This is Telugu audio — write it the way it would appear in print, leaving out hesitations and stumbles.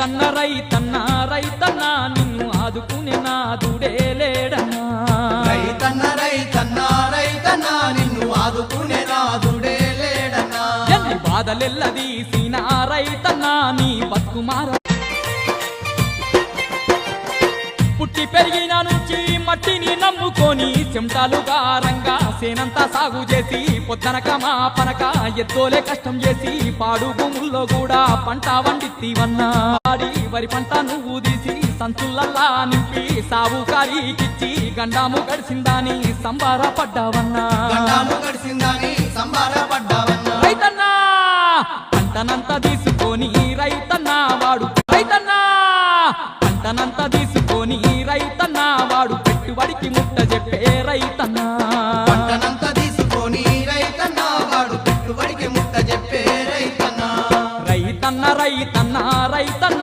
రైతన్న రైతన్న రైతన్న నిన్ను ఆదుకునే నాదుడే లేడన్నా రైతన్న రైతన్న రైతన్న నిన్ను ఆదుకునే నాదుడే లేడన్నా ఎన్ని బాధలెల్లదీసిన రైతన్న నీ బతుకుమార పుట్టి పెరిగిన నుంచి మట్టిని నమ్ముకొని చెమటాలుగా రంగా సేనంతా సాగు చేసి పొద్దనక మా పనక ఎత్తోలే కష్టం చేసి పాడు భూముల్లో కూడా పంట వండితీవన్నా వాడి వరి పంట నువ్వు తీసి సంచులల్లా నింపి సావుకారికిచ్చి గండాము గడిసిందాని సంబారపడ్డావన్నా గండాము గడిసిందాని సంబారపడ్డావన్నా రైతన్నా పంటనంతా తీసి